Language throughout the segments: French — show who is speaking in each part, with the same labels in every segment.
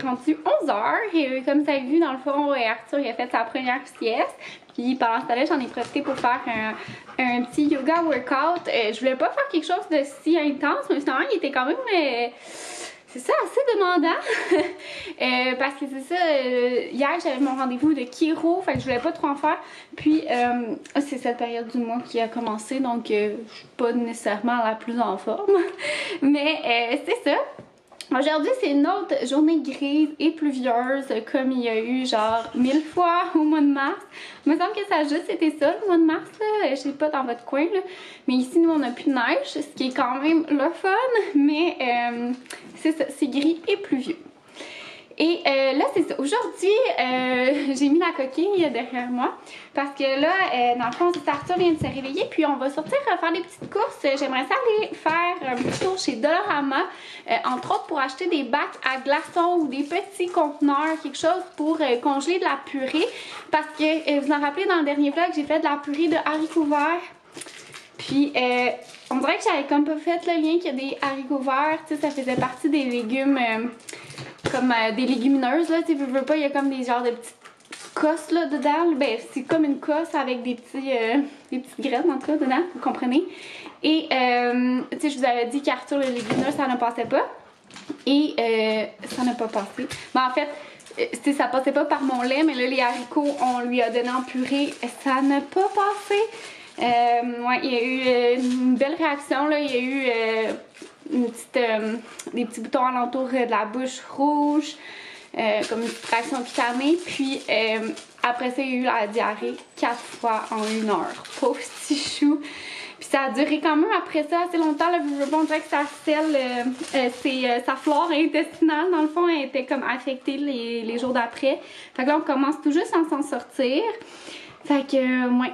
Speaker 1: rendu 11h et comme vous avez vu dans le fond, Arthur il a fait sa première sieste. Puis pendant ce temps-là, j'en ai profité pour faire un petit yoga workout. Je voulais pas faire quelque chose de si intense, mais finalement il était quand même... c'est ça, assez demandant. Parce que c'est ça, hier j'avais mon rendez-vous de chiro, fait que je voulais pas trop en faire. Puis c'est cette période du mois qui a commencé, donc je suis pas nécessairement la plus en forme. Mais c'est ça. Aujourd'hui, c'est une autre journée grise et pluvieuse comme il y a eu genre 1000 fois au mois de mars. Il me semble que ça a juste été ça le mois de mars, là. Je sais pas dans votre coin, là. Mais ici, nous, on n'a plus de neige, ce qui est quand même le fun. Mais c'est ça, c'est gris et pluvieux. Et là, c'est ça. Aujourd'hui, j'ai mis la coquille derrière moi parce que là, dans le fond, Arthur vient de se réveiller puis on va sortir faire des petites courses. J'aimerais ça aller faire un petit tour chez Dollarama, entre autres pour acheter des bacs à glaçons ou des petits conteneurs, quelque chose pour congeler de la purée. Parce que, vous en rappelez, dans le dernier vlog, j'ai fait de la purée de haricots verts. Puis, on dirait que j'avais comme pas fait le lien qu'il y a des haricots verts, tu sais, ça faisait partie des légumes... comme des légumineuses, là, tu veux pas, il y a comme des genres de petites cosses, là, dedans. Ben, c'est comme une cosse avec des petites graines, en tout cas, dedans, vous comprenez. Et, tu sais, je vous avais dit qu'Arthur, les légumineuses, ça ne passait pas. Et, ça n'a pas passé. Mais en fait, tu sais, ça passait pas par mon lait, mais là, les haricots, on lui a donné en purée, ça n'a pas passé. Ouais, il y a eu une belle réaction, là, il y a eu... des petits boutons alentour de la bouche rouge, comme une petite réaction cutanée. Puis après ça, il y a eu la diarrhée 4 fois en 1 heure. Pauvre petit chou. Puis ça a duré quand même après ça assez longtemps. Là, on dirait que sa selle, sa flore intestinale, dans le fond, elle était comme affectée les jours d'après. Fait que là, on commence tout juste à s'en sortir. Fait que, ouais.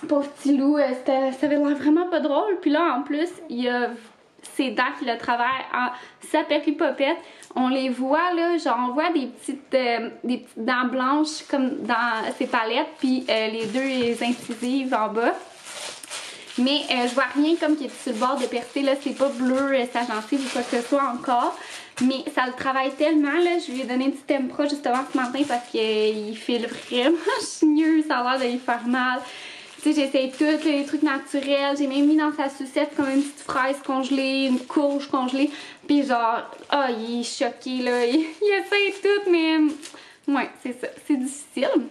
Speaker 1: Pauvre petit loup, ça avait l'air vraiment pas drôle. Puis là, en plus, il y a ses dents qui le travaillent en sapéripopette. On les voit là, genre on voit des petites dents blanches comme dans ses palettes, puis les deux incisives en bas. Mais je vois rien comme qui est sur le bord de percer, là, c'est pas bleu sa gencive ou quoi que ce soit encore. Mais ça le travaille tellement, là, je lui ai donné une petite Tempra justement ce matin parce qu'il file vraiment chigneux, ça a l'air de lui faire mal. Tu sais, j'essaye tous les trucs naturels. J'ai même mis dans sa sucette comme une petite fraise congelée, une courge congelée. Puis genre, oh, il est choqué, là. Il essaye tout, mais... ouais, c'est ça. C'est difficile.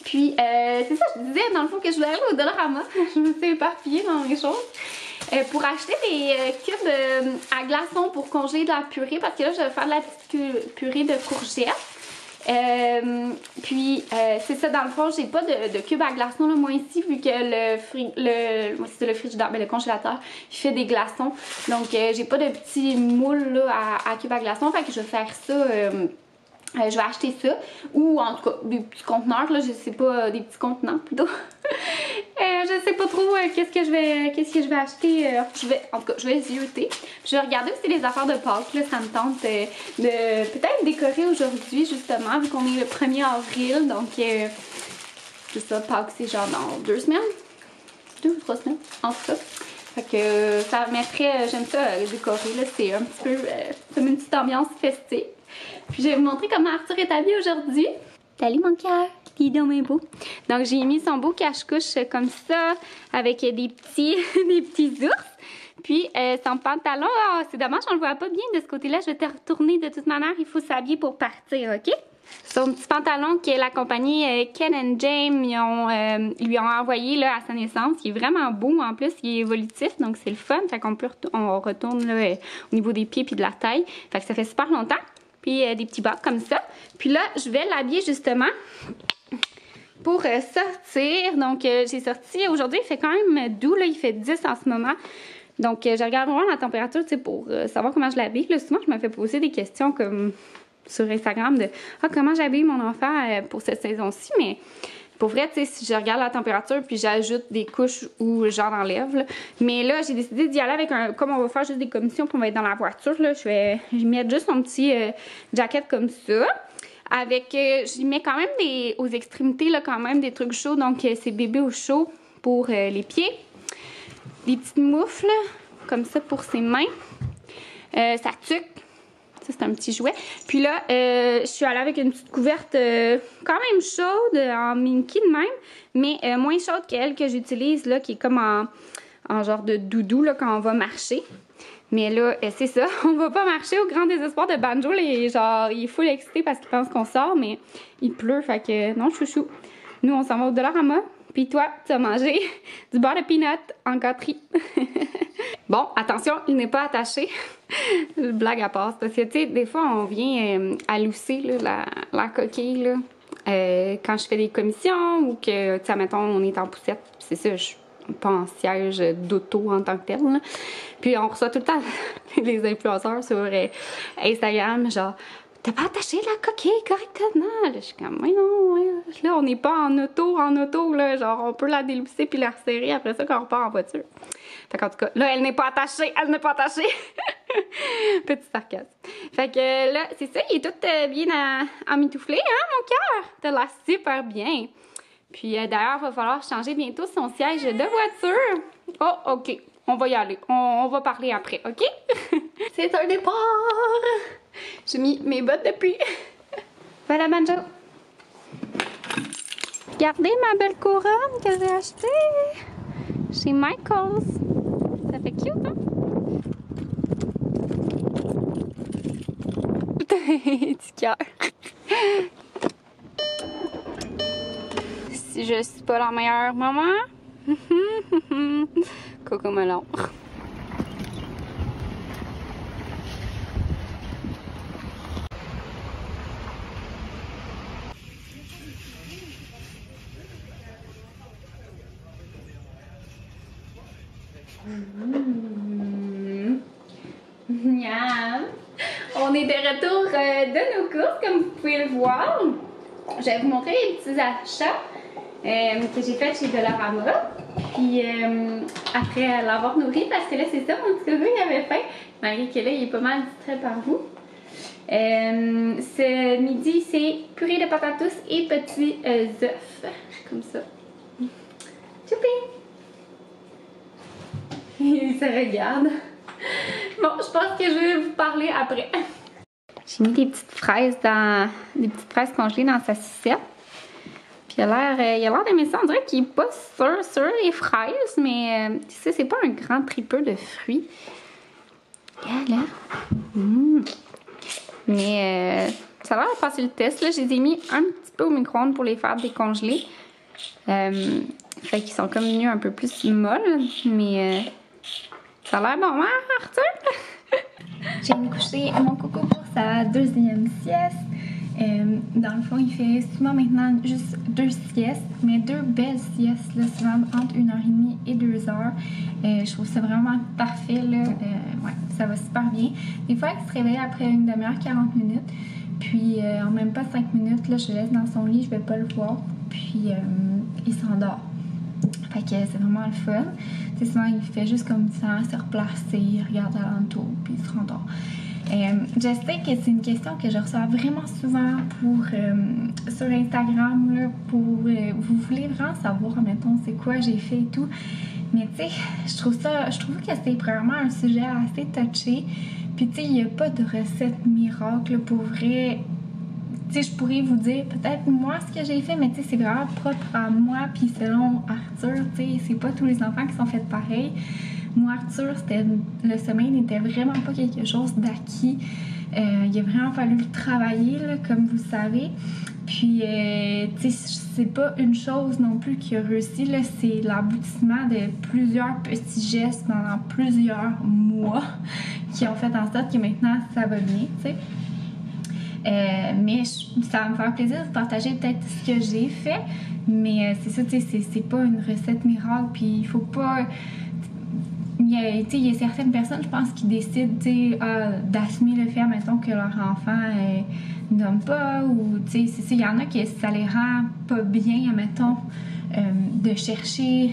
Speaker 1: Puis, c'est ça, je disais, dans le fond, que je voulais aller au Dollarama. Je me suis éparpillée dans les choses. Pour acheter des cubes à glaçons pour congeler de la purée. Parce que là, je vais faire de la petite purée de courgettes. Puis c'est ça, dans le fond, j'ai pas de cube à glaçons là, moi ici, vu que le frigidaire, ben, le congélateur, il fait des glaçons. Donc j'ai pas de petits moules là, à cube à glaçons, fait que je vais faire ça. Je vais acheter ça, ou en tout cas des petits conteneurs, là, je sais pas, des petits contenants plutôt. Je sais pas trop qu'est-ce que je vais acheter. En tout cas, je vais zioter. Je vais regarder aussi les affaires de Pâques, là, ça me tente de peut-être décorer aujourd'hui justement, vu qu'on est le 1er avril, donc c'est ça, Pâques c'est genre dans 2 semaines, 2 ou 3 semaines, en tout cas. Fait que ça permettrait, j'aime ça décorer, là, c'est un petit peu comme une petite ambiance festive. Puis je vais vous montrer comment Arthur est habillé aujourd'hui. Salut mon cœur, il est dommage beau. Donc j'ai mis son beau cache-couche comme ça, avec des petits ours. Puis son pantalon, oh, c'est dommage, on le voit pas bien de ce côté-là. Je vais te retourner de toute manière, il faut s'habiller pour partir, ok? Son petit pantalon que la compagnie Ken & James lui ont envoyé là, à sa naissance. Il est vraiment beau en plus, il est évolutif, donc c'est le fun. Fait qu'on on retourne là, au niveau des pieds puis de la taille. Fait que ça fait super longtemps. Puis des petits bas comme ça. Puis là, je vais l'habiller justement pour sortir. Donc j'ai sorti, aujourd'hui il fait quand même doux, là, il fait 10 en ce moment. Donc je regarde vraiment la température, tu sais, pour savoir comment je l'habille. Là, souvent je me fais poser des questions comme sur Instagram de comment j'habille mon enfant pour cette saison-ci, mais pour vrai, tu sais, si je regarde la température puis j'ajoute des couches ou j'en enlève, là. Mais là, j'ai décidé d'y aller avec comme on va faire juste des commissions puis on va être dans la voiture, là, je vais mettre juste mon petit jacket comme ça. Avec, j'y mets quand même aux extrémités, là, quand même des trucs chauds, donc c'est bébé au chaud pour les pieds. Des petites moufles, comme ça pour ses mains. Sa tuque. Ça, c'est un petit jouet. Puis là, je suis allée avec une petite couverte quand même chaude, en Minky de même, mais moins chaude qu'elle que j'utilise, là, qui est comme en genre de doudou, là, quand on va marcher. Mais là, c'est ça, on va pas marcher au grand désespoir de Banjo. Genre, il est full excité parce qu'il pense qu'on sort, mais il pleut, fait que non, chouchou. Nous, on s'en va au Dollarama. Puis toi, tu as mangé du beurre de peanut en gâterie. Bon, attention, il n'est pas attaché. Blague à part. Parce que, tu sais, des fois, on vient à lousser là, la coquille, là. Quand je fais des commissions ou que, tu sais, mettons, on est en poussette. C'est ça, je suis pas en siège d'auto en tant que tel, là. Puis on reçoit tout le temps les influenceurs sur Instagram, genre... T'as pas attaché la coquille correctement? Là, je suis comme, oui, non, ouais. Là, on n'est pas en auto, là. Genre, on peut la délousser puis la resserrer après ça quand on repart en voiture. Fait qu'en tout cas, là, elle n'est pas attachée. Petit sarcasme. Fait que là, c'est ça, il est tout bien emmitouflé, hein, mon cœur? T'as l'air super bien. Puis d'ailleurs, il va falloir changer bientôt son siège de voiture. Oh, OK. On va y aller. On va parler après, OK? C'est un départ! J'ai mis mes bottes de pluie. Voilà, Banjo. Regardez ma belle couronne que j'ai achetée chez Michaels. Ça fait cute, hein? Petit cœur. Si je suis pas la meilleure maman. Coco melon. Miam! On est de retour de nos courses, comme vous pouvez le voir. Je vais vous montrer les petits achats que j'ai fait chez Dollarama. Puis après l'avoir nourri, parce que là c'est ça, mon petit coco il avait faim, malgré que là il est pas mal distrait par vous. Ce midi c'est purée de patates douces et petits œufs. Comme ça. Choupi! Il se regarde. Bon, je pense que je vais vous parler après. J'ai mis des petites fraises congelées dans sa sucette. Puis il a l'air d'aimer ça. On dirait qu'il est pas sûr les fraises, mais tu sais, c'est pas un grand tripeux de fruits. Regarde là. Mais ça a l'air de passer le test. Là, je les ai mis un petit peu au micro-ondes pour les faire décongeler. Fait qu'ils sont comme venus un peu plus molles, mais ça a l'air bon, hein, Arthur? J'ai mis coucher mon coco pour sa deuxième sieste. Dans le fond, il fait souvent maintenant juste 2 siestes, mais 2 belles siestes, là, souvent entre 1h30 et 2h. Je trouve ça vraiment parfait, là. Ouais, ça va super bien. Des fois, il se réveille après une demi-heure, 40 minutes. Puis, en même pas 5 minutes, là, je le laisse dans son lit, je vais pas le voir. Puis, il s'endort. Fait que c'est vraiment le fun. Tu sais, souvent, il fait juste comme ça, se replacer, il regarde alentour, puis il se rendort. Je sais que c'est une question que je reçois vraiment souvent sur Instagram, là, vous voulez vraiment savoir, mettons, c'est quoi j'ai fait et tout. Mais tu sais, je trouve que c'est vraiment un sujet assez touché. Puis tu sais, il n'y a pas de recette miracle pour vrai. Tu sais, je pourrais vous dire peut-être moi ce que j'ai fait, mais tu sais, c'est vraiment propre à moi. Puis selon Arthur, tu sais, c'est pas tous les enfants qui sont faits pareil. Moi, Arthur, le sommeil n'était vraiment pas quelque chose d'acquis. Il a vraiment fallu le travailler, là, comme vous savez. Puis, tu sais, c'est pas une chose non plus qui a réussi, là, c'est l'aboutissement de plusieurs petits gestes pendant plusieurs mois qui ont fait en sorte que maintenant, ça va bien, tu sais. Mais ça va me faire plaisir de partager peut-être ce que j'ai fait, mais c'est ça, tu sais, c'est pas une recette miracle, puis il faut pas... Il y a certaines personnes, je pense, qui décident d'assumer le fait, mettons, que leur enfant nomme pas, ou tu sais, c'est ça, il y en a qui ça les rend pas bien, mettons, de chercher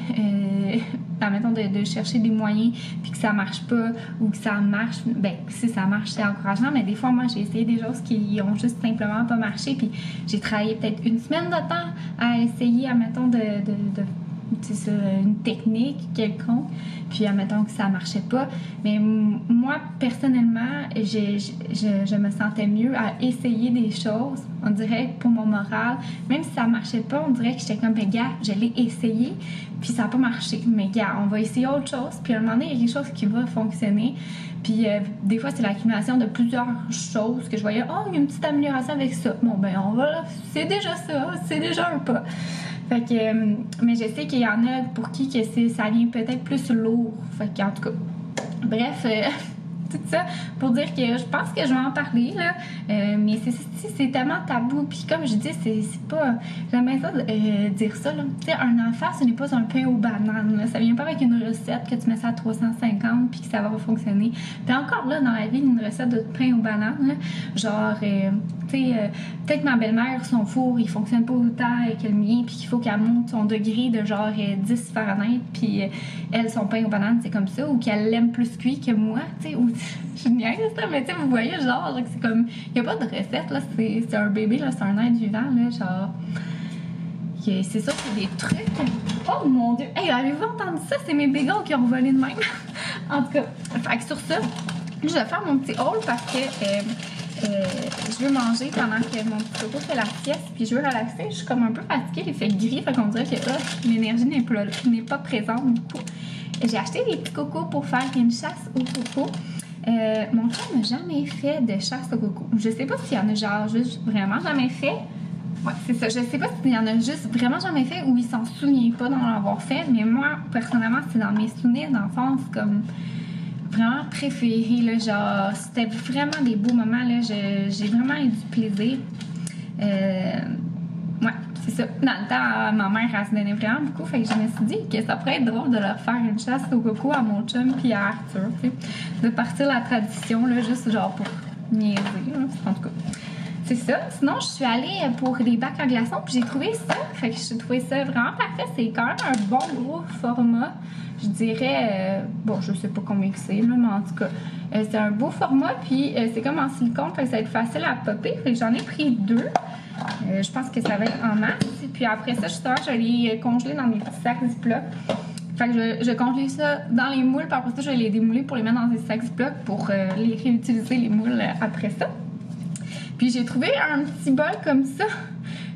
Speaker 1: de chercher des moyens puis que ça marche pas ou que ça marche. Ben, si ça marche, c'est encourageant, mais des fois, moi, j'ai essayé des choses qui ont juste simplement pas marché, puis j'ai travaillé peut-être une semaine de temps à essayer, admettons, de
Speaker 2: une technique quelconque, puis admettons que ça marchait pas. Mais moi, personnellement, je me sentais mieux à essayer des choses, on dirait, pour mon moral. Même si ça marchait pas, on dirait que j'étais comme, ben gars, je l'ai essayé, puis ça n'a pas marché. Mais gars, on va essayer autre chose, puis à un moment donné, il y a quelque chose qui va fonctionner. Puis des fois, c'est l'accumulation de plusieurs choses que je voyais, oh, il y a une petite amélioration avec ça. Bon, ben on va, c'est déjà ça, c'est déjà un pas. Fait que, mais je sais qu'il y en a pour qui que ça vient peut-être plus lourd. Fait qu'en tout cas, bref, tout ça pour dire que je pense que je vais en parler, là. Mais c'est tellement tabou. Puis comme je dis, c'est pas... J'aimerais ça dire ça, là. Tu sais, un enfant, ce n'est pas un pain aux bananes, là. Ça vient pas avec une recette que tu mets ça à 350 puis que ça va fonctionner. Puis encore là, dans la vie, une recette de pain aux bananes, là, genre... tu sais, peut-être ma belle-mère, son four, il fonctionne pas autant que le mien, puis qu'il faut qu'elle monte son degré de genre 10 Fahrenheit, puis elle, son pain aux bananes, c'est comme ça, ou qu'elle l'aime plus cuit que moi, tu sais, ou je niaise ça, mais tu sais, vous voyez, genre, c'est comme, il y a pas de recette, là, c'est un bébé, là, c'est un être vivant, là, genre, c'est ça, c'est des trucs. Oh mon Dieu, hey, avez-vous entendu ça? C'est mes bagels qui ont volé de même. En tout cas, fait que sur ça, je vais faire mon petit haul parce que je veux manger pendant que mon petit coco fait la sieste, puis je veux relaxer. Je suis comme un peu fatiguée, il fait gris, fait qu'on dirait que l'énergie n'est pas présente du coup. J'ai acheté des petits cocos pour faire une chasse au coco. Mon chum n'a jamais fait de chasse au coco. Je sais pas s'il y en a genre juste vraiment jamais fait. Ouais, c'est ça. Je sais pas s'il y en a juste vraiment jamais fait ou il s'en souvient pas d'en avoir fait, mais moi, personnellement, c'est dans mes souvenirs d'enfance comme vraiment préféré, là, genre, c'était vraiment des beaux moments, là, j'ai vraiment eu du plaisir. Ouais, c'est ça. Dans le temps, ma mère, elle se donnait vraiment beaucoup, fait que je me suis dit que ça pourrait être drôle de leur faire une chasse au coco à mon chum puis à Arthur, tu sais, de partir la tradition, là, juste genre pour niaiser, là, en tout cas. C'est ça. Sinon, je suis allée pour des bacs à glaçons, puis j'ai trouvé ça, fait que j'ai trouvé ça vraiment parfait. C'est quand même un bon gros format. Je dirais, bon, je sais pas combien que c'est, là, mais en tout cas, c'est un beau format, puis c'est comme en silicone, fait que ça va être facile à popper. Fait que j'en ai pris 2. Je pense que ça va être en masse. Puis après ça, justement, je vais les congeler dans des petits sacs Ziploc. Fait que je congèle ça dans les moules, puis après ça, je vais les démouler pour les mettre dans des sacs Ziploc pour les réutiliser, les moules, après ça. Puis j'ai trouvé un petit bol comme ça,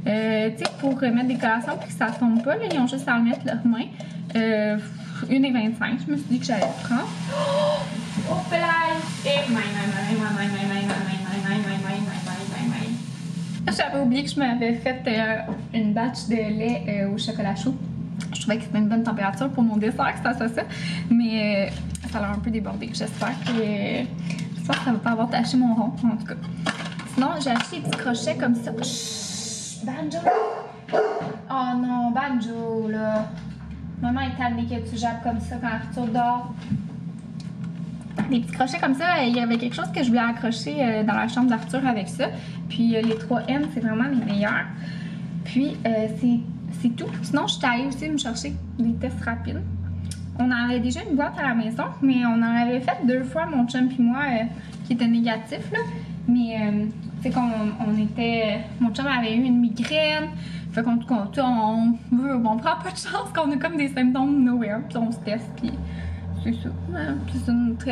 Speaker 2: tu sais, pour mettre des collations puis que ça tombe pas, là, ils ont juste à le mettre leurs mains. 1,25. Je me suis dit que j'allais le prendre. Oh, j'avais oublié que je m'avais fait une batch de lait au chocolat chaud. Je trouvais que c'était une bonne température pour mon dessert, que ça. Mais ça a un peu débordé. J'espère que ça va pas avoir taché mon rond, en tout cas. Sinon, j'ai acheté des petits crochets comme ça. Chut, Banjo! Oh non, Banjo, là. Maman est tannée que tu jappes comme ça quand Arthur dort. Des petits crochets comme ça, il y avait quelque chose que je voulais accrocher dans la chambre d'Arthur avec ça. Puis les 3M, c'est vraiment les meilleurs. Puis c'est tout. Sinon, je suis allée aussi me chercher des tests rapides. On en avait déjà une boîte à la maison, mais on en avait fait 2 fois, mon chum et moi, qui était négatif, là. Mais, tu sais, qu'on était... Mon chum avait eu une migraine. Fait qu'on prend pas de chance qu'on a comme des symptômes nowhere. Puis on se teste, puis c'est ça. C'est notre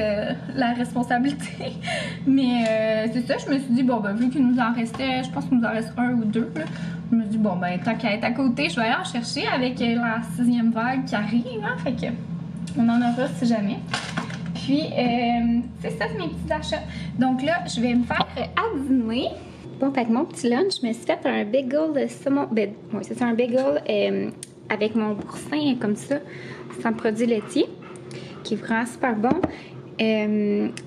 Speaker 2: la responsabilité. Mais c'est ça, je me suis dit, bon, ben, vu qu'il nous en restait, je pense qu'il nous en reste 1 ou 2, là. Je me suis dit, bon, ben, tant qu'à être à côté, je vais aller en chercher avec la 6e vague qui arrive, hein. Fait que on en aura si jamais. Puis, c'est ça, mes petits achats. Donc là, je vais me faire à dîner. Bon, fait que mon petit lunch, je me suis fait un bagel de saumon. Ben, oui, c'est un bagel avec mon boursin comme ça, sans produit laitier, qui est vraiment super bon.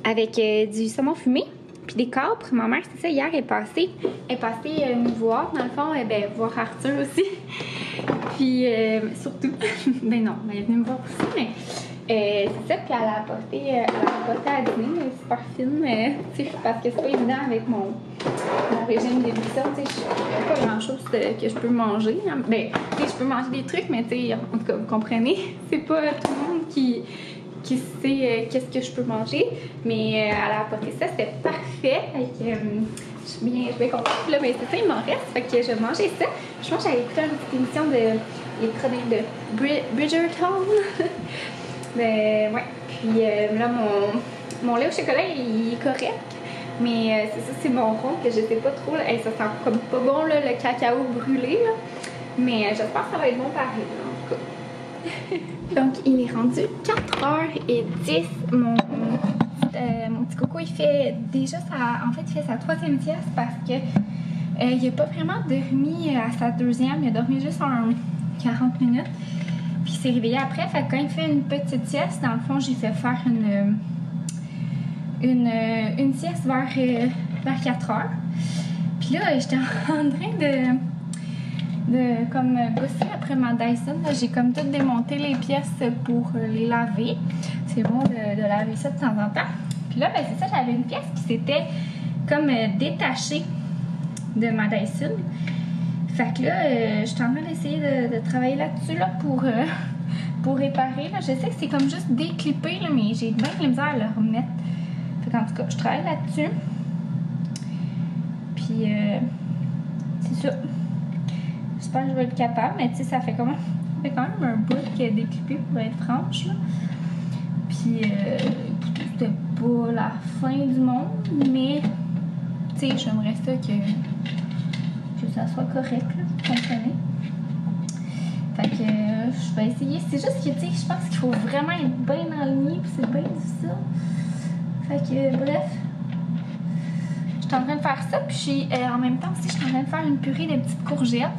Speaker 2: Avec du saumon fumé, puis des capres. Ma mère, c'est ça, hier, elle est passée nous voir, dans le fond, voir Arthur aussi. Puis, surtout, ben non, elle est venue me voir aussi, mais... c'est ça, puis elle a apporté à dîner, super fine, parce que c'est pas évident avec mon régime d'émission, tu sais, il n'y a pas grand-chose que je peux manger. Hein. Ben, tu sais, je peux manger des trucs, mais tu sais, en tout cas, vous comprenez, c'est pas tout le monde qui sait qu'est-ce que je peux manger, mais elle a apporté ça, c'était parfait, je suis bien contente, là, mais c'est ça, il m'en reste, fait que je vais manger ça. Je pense que j'allais écouter une petite émission
Speaker 1: les chroniques de Bridgerton. Mais ouais. Puis là, mon lait au chocolat, il est correct. Mais c'est ça, c'est mon rond que je sais pas trop. Hey, ça sent comme pas bon, là, le cacao brûlé. Là. Mais j'espère que ça va être bon pareil, là, en tout cas. Donc, il est rendu 4h10. Mon petit coco, il fait déjà en fait, il fait sa 3e sieste parce que il n'a pas vraiment dormi à sa 2e. Il a dormi juste en 40 minutes. Puis il s'est réveillé après. Fait que quand il fait une petite sieste, dans le fond, j'ai fait faire une sieste vers 4h. Puis là, j'étais en train de comme bosser après ma Dyson. J'ai comme tout démonté les pièces pour les laver. C'est bon de laver ça de temps en temps. Puis là, ben, c'est ça, j'avais une pièce qui s'était comme détachée de ma Dyson. Fait que là, je suis en train d'essayer de travailler là-dessus là, pour réparer. Là. Je sais que c'est comme juste déclippé, là, mais j'ai bien de la misère à le remettre. Fait qu'en tout cas, je travaille là-dessus. Puis, c'est ça. J'espère que je vais être capable, mais tu sais, ça fait quand même un bout qui est déclippé pour être franche. Là. Puis, c'était pas la fin du monde, mais tu sais, j'aimerais ça que ça soit correct, là, vous comprenez? Fait que je vais essayer. C'est juste que, tu sais, je pense qu'il faut vraiment être bien aligné, puis c'est bien difficile. Fait que, bref. Je suis en train de faire ça, puis en même temps aussi, je suis en train de faire une purée de petites courgettes.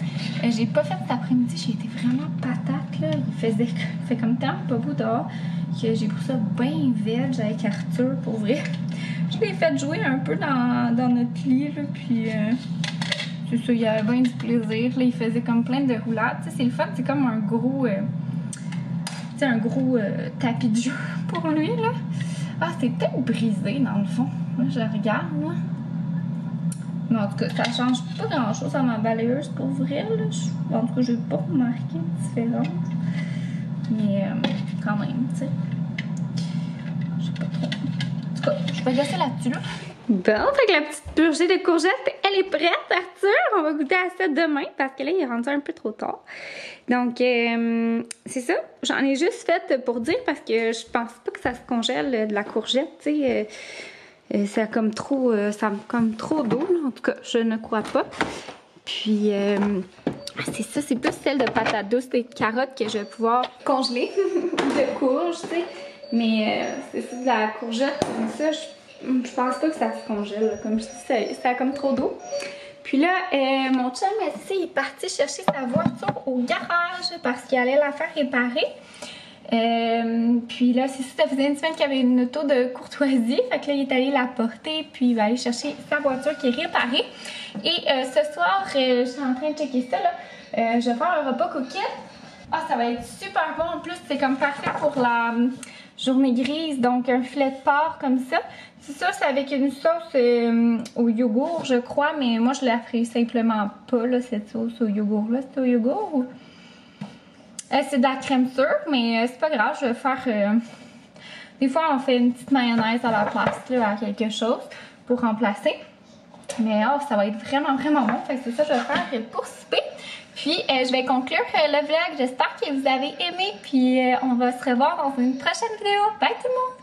Speaker 1: J'ai pas fait cet après-midi, j'ai été vraiment patate, là. Il fait comme tellement pas beau dehors que j'ai pris ça bien veg avec Arthur, pour vrai. Je l'ai fait jouer un peu dans notre lit, là, puis c'est ça, il y avait bien du plaisir. Là, il faisait comme plein de roulades. Tu sais, c'est le fun, c'est comme un gros, tapis de jeu pour lui, là. Ah, c'est peut-être brisé, dans le fond. Là, je regarde, là. Mais en tout cas, ça change pas grand-chose à ma balayeuse, pour vrai, là. En tout cas, j'ai pas remarqué de différence. Mais quand même, tu sais. Je sais pas trop. En tout cas, je vais laisser là-dessus, là. Bon, fait que la petite purgée de courgettes, elle est prête, Arthur. On va goûter à ça demain parce que là, il est rendu un peu trop tard. Donc, c'est ça. J'en ai juste fait pour dire parce que je pense pas que ça se congèle de la courgette, tu sais. Ça a comme trop d'eau, là. En tout cas, je ne crois pas. Puis, c'est ça, c'est plus celle de patates douces et de carottes que je vais pouvoir congeler de courge, tu sais. Mais c'est ça, de la courgette, comme ça, je pense pas que ça se congèle. Comme je dis, ça a comme trop d'eau. Puis là, mon chum, il est parti chercher sa voiture au garage parce qu'il allait la faire réparer. Puis là, c'est ça, ça faisait une semaine qu'il y avait une auto de courtoisie. Fait que là, il est allé la porter, puis il va aller chercher sa voiture qui est réparée. Et ce soir, je suis en train de checker ça, là. Je vais faire un repas cookette. Ah, ça va être super bon. En plus, c'est comme parfait pour la journée grise. Donc, un filet de porc comme ça. C'est ça, c'est avec une sauce au yogourt, je crois. Mais moi, je la ferai simplement pas, là, cette sauce au yogourt-là. C'est au yogourt ou... c'est de la crème sûre, mais c'est pas grave, je vais faire... Des fois, on fait une petite mayonnaise à la place, là, à quelque chose pour remplacer. Mais oh, ça va être vraiment, vraiment bon. Fait que c'est ça que je vais faire pour souper. Puis, je vais conclure le vlog. J'espère que vous avez aimé. Puis, on va se revoir dans une prochaine vidéo. Bye tout le monde!